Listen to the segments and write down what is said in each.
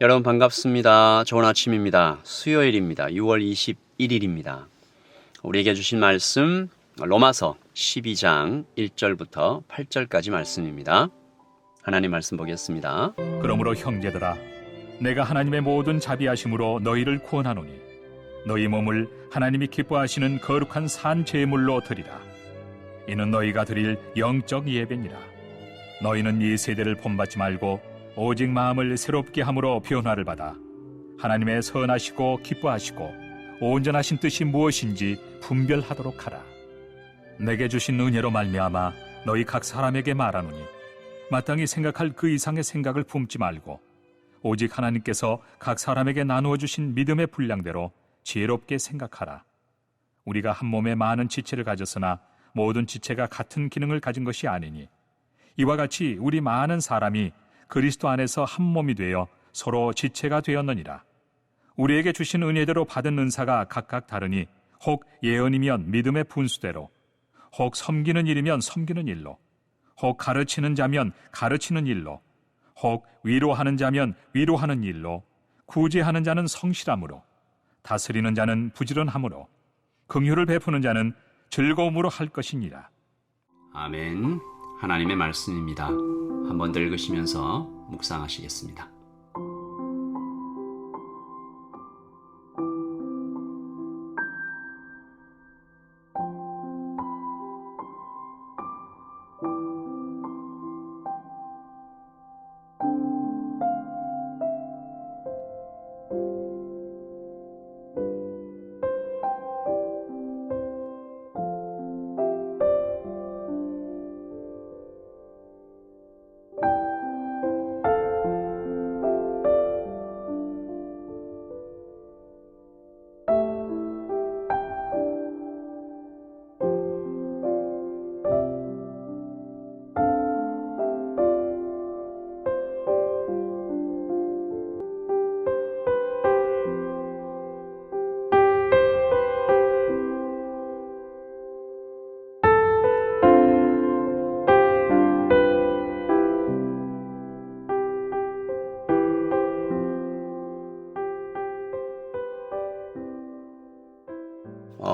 여러분 반갑습니다. 좋은 아침입니다. 수요일입니다. 6월 21일입니다. 우리에게 주신 말씀 로마서 12장 1절부터 8절까지 말씀입니다. 하나님 말씀 보겠습니다. 그러므로 형제들아, 내가 하나님의 모든 자비하심으로 너희를 구원하노니 너희 몸을 하나님이 기뻐하시는 거룩한 산 제물로 드리라. 이는 너희가 드릴 영적 예배니라. 너희는 이 세대를 본받지 말고 오직 마음을 새롭게 함으로 변화를 받아 하나님의 선하시고 기뻐하시고 온전하신 뜻이 무엇인지 분별하도록 하라. 내게 주신 은혜로 말미암아 너희 각 사람에게 말하노니 마땅히 생각할 그 이상의 생각을 품지 말고 오직 하나님께서 각 사람에게 나누어 주신 믿음의 분량대로 지혜롭게 생각하라. 우리가 한 몸에 많은 지체를 가졌으나 모든 지체가 같은 기능을 가진 것이 아니니 이와 같이 우리 많은 사람이 그리스도 안에서 한 몸이 되어 서로 지체가 되었느니라. 우리에게 주신 은혜대로 받은 은사가 각각 다르니 혹 예언이면 믿음의 분수대로, 혹 섬기는 일이면 섬기는 일로, 혹 가르치는 자면 가르치는 일로, 혹 위로하는 자면 위로하는 일로, 구제하는 자는 성실함으로, 다스리는 자는 부지런함으로, 긍휼을 베푸는 자는 즐거움으로 할 것이니라. 아멘. 하나님의 말씀입니다. 한번 더 읽으시면서 묵상하시겠습니다.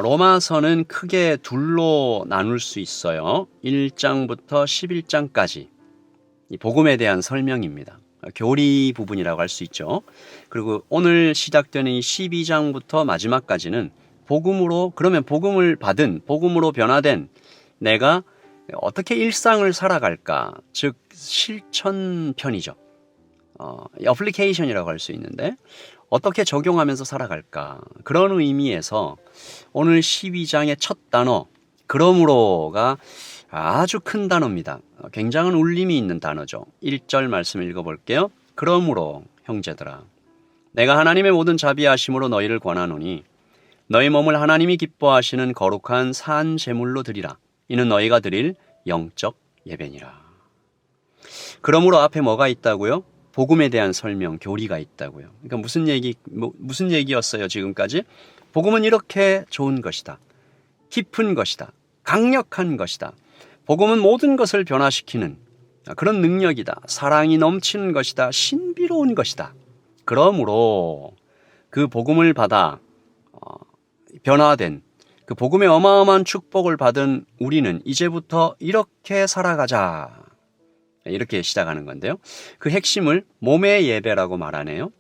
로마서는 크게 둘로 나눌 수 있어요. 1장부터 11장까지 이 복음에 대한 설명입니다. 교리 부분이라고 할 수 있죠. 그리고 오늘 시작되는 이 12장부터 마지막까지는 그러면 복음을 받은, 복음으로 변화된 내가 어떻게 일상을 살아갈까, 즉 실천편이죠. 어플리케이션이라고 할 수 있는데 어떻게 적용하면서 살아갈까, 그런 의미에서 오늘 12장의 첫 단어 그러므로가 아주 큰 단어입니다. 굉장한 울림이 있는 단어죠. 1절 말씀 읽어볼게요. 그러므로 형제들아, 내가 하나님의 모든 자비하심으로 너희를 권하노니 너희 몸을 하나님이 기뻐하시는 거룩한 산 제물로 드리라. 이는 너희가 드릴 영적 예배니라. 그러므로 앞에 뭐가 있다고요? 복음에 대한 설명, 교리가 있다고요. 그러니까 무슨 얘기였어요, 지금까지? 복음은 이렇게 좋은 것이다. 깊은 것이다. 강력한 것이다. 복음은 모든 것을 변화시키는 그런 능력이다. 사랑이 넘치는 것이다. 신비로운 것이다. 그러므로 그 복음을 받아 변화된 그 복음의 어마어마한 축복을 받은 우리는 이제부터 이렇게 살아가자. 이렇게 시작하는 건데요. 그 핵심을 몸의 예배라고 말하네요.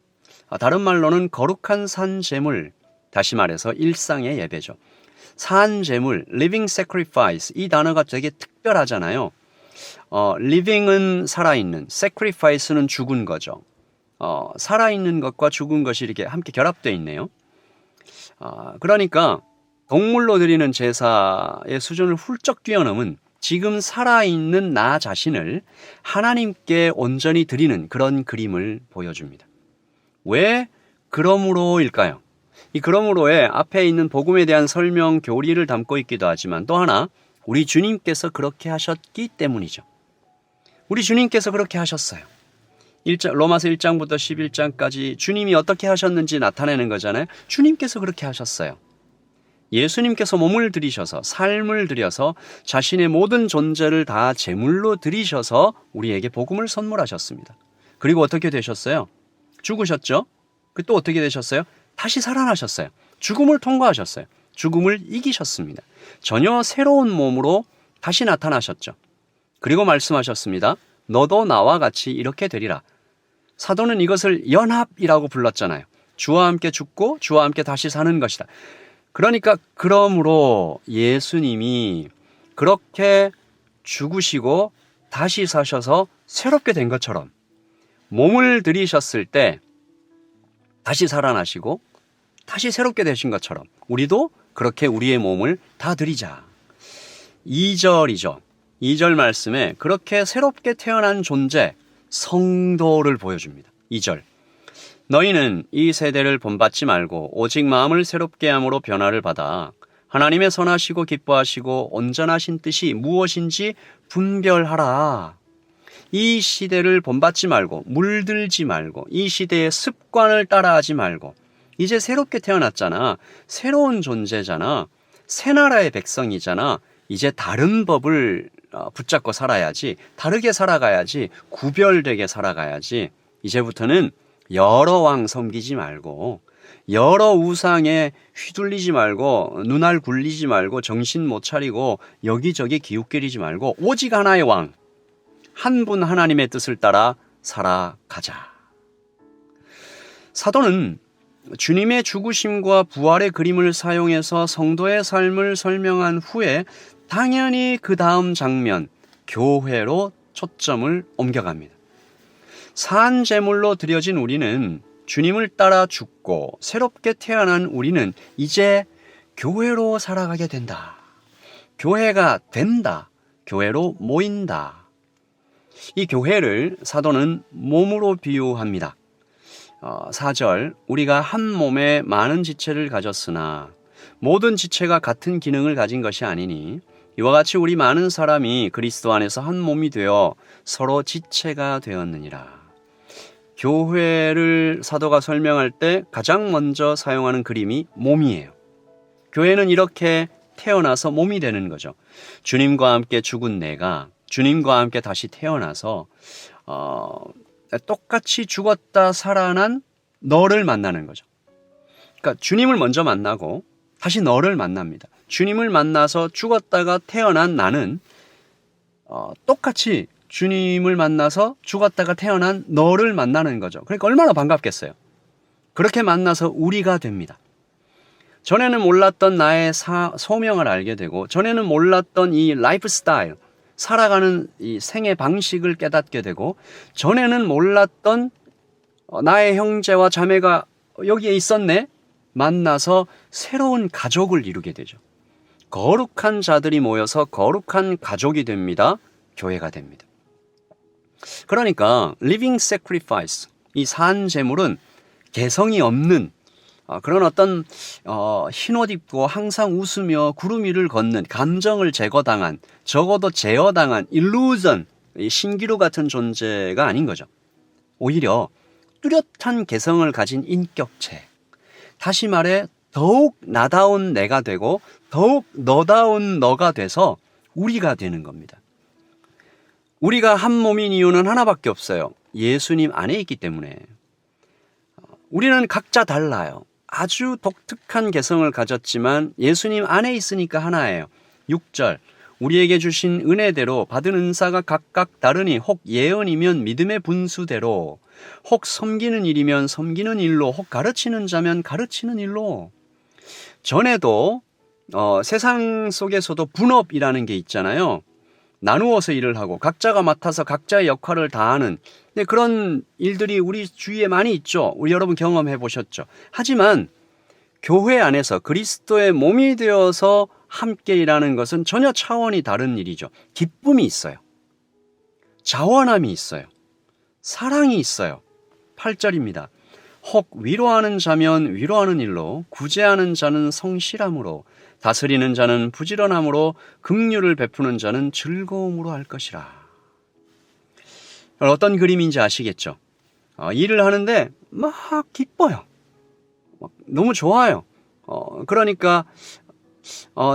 다른 말로는 거룩한 산 제물, 다시 말해서 일상의 예배죠. 산 제물, living sacrifice, 이 단어가 되게 특별하잖아요. living은 살아있는, sacrifice는 죽은 거죠. 살아있는 것과 죽은 것이 이렇게 함께 결합되어 있네요. 그러니까 동물로 드리는 제사의 수준을 훌쩍 뛰어넘은 지금 살아있는 나 자신을 하나님께 온전히 드리는 그런 그림을 보여줍니다. 왜 그러므로일까요? 이 그러므로에 앞에 있는 복음에 대한 설명, 교리를 담고 있기도 하지만 또 하나, 우리 주님께서 그렇게 하셨기 때문이죠. 우리 주님께서 그렇게 하셨어요. 로마서 1장부터 11장까지 주님이 어떻게 하셨는지 나타내는 거잖아요. 주님께서 그렇게 하셨어요. 예수님께서 몸을 들이셔서, 삶을 들여서 자신의 모든 존재를 다 제물로 드리셔서 우리에게 복음을 선물하셨습니다. 그리고 어떻게 되셨어요? 죽으셨죠? 그 또 어떻게 되셨어요? 다시 살아나셨어요. 죽음을 통과하셨어요. 죽음을 이기셨습니다. 전혀 새로운 몸으로 다시 나타나셨죠. 그리고 말씀하셨습니다. 너도 나와 같이 이렇게 되리라. 사도는 이것을 연합이라고 불렀잖아요. 주와 함께 죽고 주와 함께 다시 사는 것이다. 그러니까 그러므로 예수님이 그렇게 죽으시고 다시 사셔서 새롭게 된 것처럼 몸을 들이셨을 때 다시 살아나시고 다시 새롭게 되신 것처럼 우리도 그렇게 우리의 몸을 다 드리자. 2절이죠. 2절 말씀에 그렇게 새롭게 태어난 존재 성도를 보여줍니다. 2절. 너희는 이 세대를 본받지 말고 오직 마음을 새롭게 함으로 변화를 받아 하나님의 선하시고 기뻐하시고 온전하신 뜻이 무엇인지 분별하라. 이 시대를 본받지 말고 물들지 말고 이 시대의 습관을 따라하지 말고 이제 새롭게 태어났잖아. 새로운 존재잖아. 새 나라의 백성이잖아. 이제 다른 법을 붙잡고 살아야지. 다르게 살아가야지. 구별되게 살아가야지. 이제부터는 여러 왕 섬기지 말고 여러 우상에 휘둘리지 말고 눈알 굴리지 말고 정신 못 차리고 여기저기 기웃거리지 말고 오직 하나의 왕, 한 분 하나님의 뜻을 따라 살아가자. 사도는 주님의 죽으심과 부활의 그림을 사용해서 성도의 삶을 설명한 후에 당연히 그 다음 장면, 교회로 초점을 옮겨갑니다. 산 제물로 드려진 우리는 주님을 따라 죽고 새롭게 태어난 우리는 이제 교회로 살아가게 된다. 교회가 된다. 교회로 모인다. 이 교회를 사도는 몸으로 비유합니다. 4절 우리가 한 몸에 많은 지체를 가졌으나 모든 지체가 같은 기능을 가진 것이 아니니 이와 같이 우리 많은 사람이 그리스도 안에서 한 몸이 되어 서로 지체가 되었느니라. 교회를 사도가 설명할 때 가장 먼저 사용하는 그림이 몸이에요. 교회는 이렇게 태어나서 몸이 되는 거죠. 주님과 함께 죽은 내가 주님과 함께 다시 태어나서 똑같이 죽었다 살아난 너를 만나는 거죠. 그러니까 주님을 먼저 만나고 다시 너를 만납니다. 주님을 만나서 죽었다가 태어난 나는 똑같이 주님을 만나서 죽었다가 태어난 너를 만나는 거죠. 그러니까 얼마나 반갑겠어요. 그렇게 만나서 우리가 됩니다. 전에는 몰랐던 나의 소명을 알게 되고 전에는 몰랐던 이 라이프 스타일, 살아가는 이 생애 방식을 깨닫게 되고 전에는 몰랐던 나의 형제와 자매가 여기에 있었네? 만나서 새로운 가족을 이루게 되죠. 거룩한 자들이 모여서 거룩한 가족이 됩니다. 교회가 됩니다. 그러니까 living sacrifice, 이 산 제물은 개성이 없는 그런 어떤 흰옷 입고 항상 웃으며 구름 위를 걷는 감정을 제거당한 적어도 제어당한 illusion, 신기루 같은 존재가 아닌 거죠. 오히려 뚜렷한 개성을 가진 인격체, 다시 말해 더욱 나다운 내가 되고 더욱 너다운 너가 돼서 우리가 되는 겁니다. 우리가 한 몸인 이유는 하나밖에 없어요. 예수님 안에 있기 때문에. 우리는 각자 달라요. 아주 독특한 개성을 가졌지만 예수님 안에 있으니까 하나예요. 6절 우리에게 주신 은혜대로 받은 은사가 각각 다르니 혹 예언이면 믿음의 분수대로 혹 섬기는 일이면 섬기는 일로 혹 가르치는 자면 가르치는 일로. 전에도 세상 속에서도 분업이라는 게 있잖아요. 나누어서 일을 하고 각자가 맡아서 각자의 역할을 다하는 그런 일들이 우리 주위에 많이 있죠. 우리 여러분 경험해 보셨죠. 하지만 교회 안에서 그리스도의 몸이 되어서 함께 일하는 것은 전혀 차원이 다른 일이죠. 기쁨이 있어요. 자원함이 있어요. 사랑이 있어요. 8절입니다. 혹 위로하는 자면 위로하는 일로, 구제하는 자는 성실함으로, 다스리는 자는 부지런함으로, 긍휼을 베푸는 자는 즐거움으로 할 것이라. 어떤 그림인지 아시겠죠? 일을 하는데 막 기뻐요. 너무 좋아요. 그러니까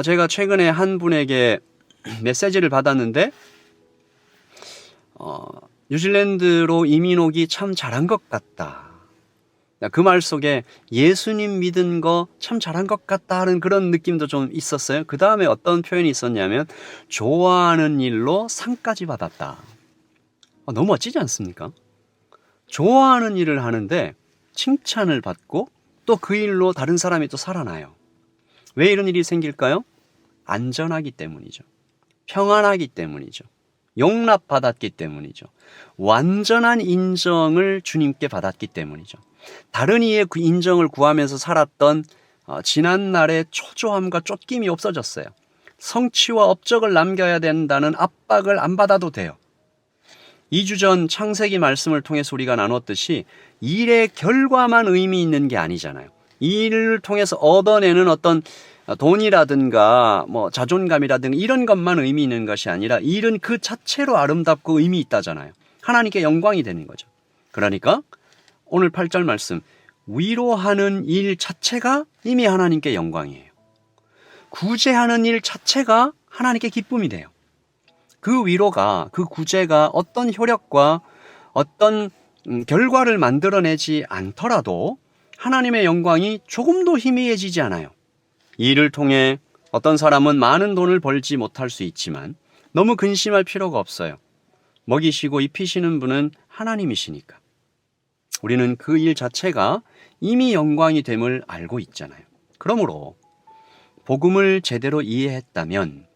제가 최근에 한 분에게 메시지를 받았는데 뉴질랜드로 이민 오기 참 잘한 것 같다. 그 말 속에 예수님 믿은 거 참 잘한 것 같다 하는 그런 느낌도 좀 있었어요. 그 다음에 어떤 표현이 있었냐면 좋아하는 일로 상까지 받았다. 너무 멋지지 않습니까? 좋아하는 일을 하는데 칭찬을 받고 또 그 일로 다른 사람이 또 살아나요. 왜 이런 일이 생길까요? 안전하기 때문이죠. 평안하기 때문이죠. 용납받았기 때문이죠. 완전한 인정을 주님께 받았기 때문이죠. 다른 이의 그 인정을 구하면서 살았던 지난날의 초조함과 쫓김이 없어졌어요. 성취와 업적을 남겨야 된다는 압박을 안 받아도 돼요. 2주 전 창세기 말씀을 통해서 우리가 나눴듯이 일의 결과만 의미 있는 게 아니잖아요. 이 일을 통해서 얻어내는 어떤 돈이라든가 자존감이라든가 이런 것만 의미 있는 것이 아니라 일은 그 자체로 아름답고 의미 있다잖아요. 하나님께 영광이 되는 거죠. 그러니까 오늘 8절 말씀, 위로하는 일 자체가 이미 하나님께 영광이에요. 구제하는 일 자체가 하나님께 기쁨이 돼요. 그 위로가, 그 구제가 어떤 효력과 어떤 결과를 만들어내지 않더라도 하나님의 영광이 조금도 희미해지지 않아요. 이 일을 통해 어떤 사람은 많은 돈을 벌지 못할 수 있지만 너무 근심할 필요가 없어요. 먹이시고 입히시는 분은 하나님이시니까. 우리는 그 일 자체가 이미 영광이 됨을 알고 있잖아요. 그러므로 복음을 제대로 이해했다면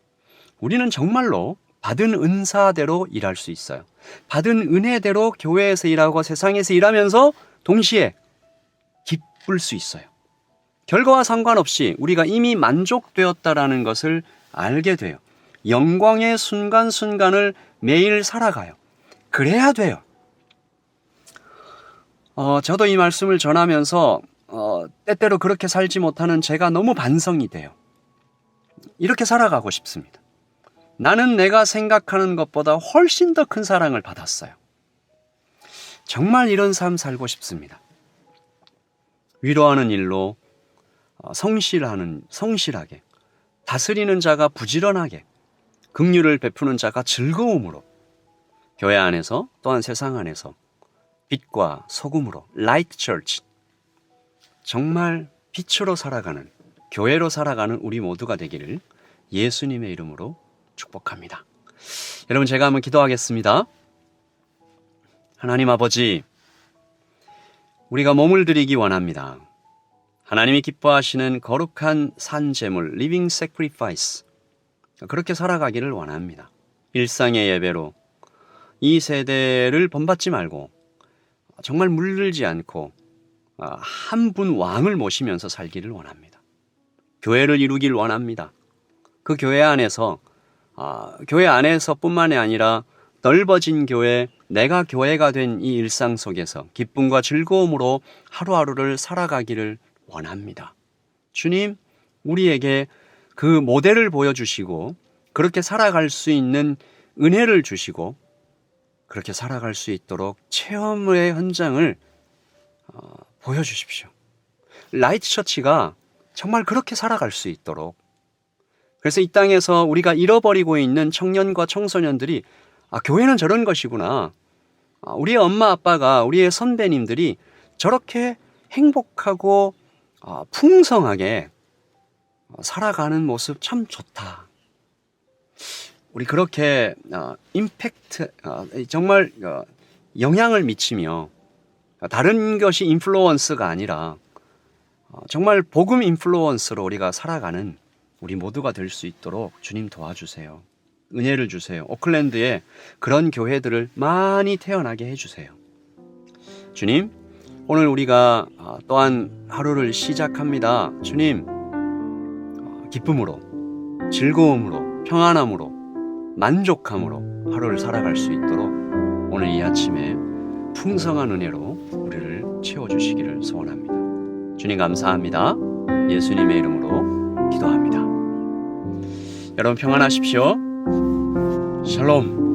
우리는 정말로 받은 은사대로 일할 수 있어요. 받은 은혜대로 교회에서 일하고 세상에서 일하면서 동시에 기쁠 수 있어요. 결과와 상관없이 우리가 이미 만족되었다라는 것을 알게 돼요. 영광의 순간순간을 매일 살아가요. 그래야 돼요. 저도 이 말씀을 전하면서 때때로 그렇게 살지 못하는 제가 너무 반성이 돼요. 이렇게 살아가고 싶습니다. 나는 내가 생각하는 것보다 훨씬 더 큰 사랑을 받았어요. 정말 이런 삶 살고 싶습니다. 위로하는 일로 성실하게, 다스리는 자가 부지런하게, 긍휼을 베푸는 자가 즐거움으로, 교회 안에서 또한 세상 안에서 빛과 소금으로, 라이트 처치, 정말 빛으로 살아가는, 교회로 살아가는 우리 모두가 되기를 예수님의 이름으로 축복합니다. 여러분, 제가 한번 기도하겠습니다. 하나님 아버지, 우리가 몸을 드리기 원합니다. 하나님이 기뻐하시는 거룩한 산제물, living sacrifice, 그렇게 살아가기를 원합니다. 일상의 예배로 이 세대를 본받지 말고 정말 물들지 않고 한 분 왕을 모시면서 살기를 원합니다. 교회를 이루길 원합니다. 그 교회 안에서뿐만이 아니라 넓어진 교회, 내가 교회가 된 이 일상 속에서 기쁨과 즐거움으로 하루하루를 살아가기를 원합니다. 주님, 우리에게 그 모델을 보여주시고 그렇게 살아갈 수 있는 은혜를 주시고 그렇게 살아갈 수 있도록 체험의 현장을 보여주십시오. 라이트 처치가 정말 그렇게 살아갈 수 있도록, 그래서 이 땅에서 우리가 잃어버리고 있는 청년과 청소년들이 교회는 저런 것이구나, 우리의 엄마 아빠가, 우리의 선배님들이 저렇게 행복하고 풍성하게 살아가는 모습 참 좋다. 우리 그렇게 임팩트, 정말 영향을 미치며 다른 것이 인플루언스가 아니라 정말 복음 인플루언스로 우리가 살아가는 우리 모두가 될 수 있도록 주님 도와주세요. 은혜를 주세요. 오클랜드에 그런 교회들을 많이 태어나게 해주세요. 주님, 오늘 우리가 또한 하루를 시작합니다. 주님, 기쁨으로, 즐거움으로, 평안함으로, 만족함으로 하루를 살아갈 수 있도록 오늘 이 아침에 풍성한 은혜로 우리를 채워주시기를 소원합니다. 주님 감사합니다. 예수님의 이름으로 기도합니다. 여러분 평안하십시오. 샬롬.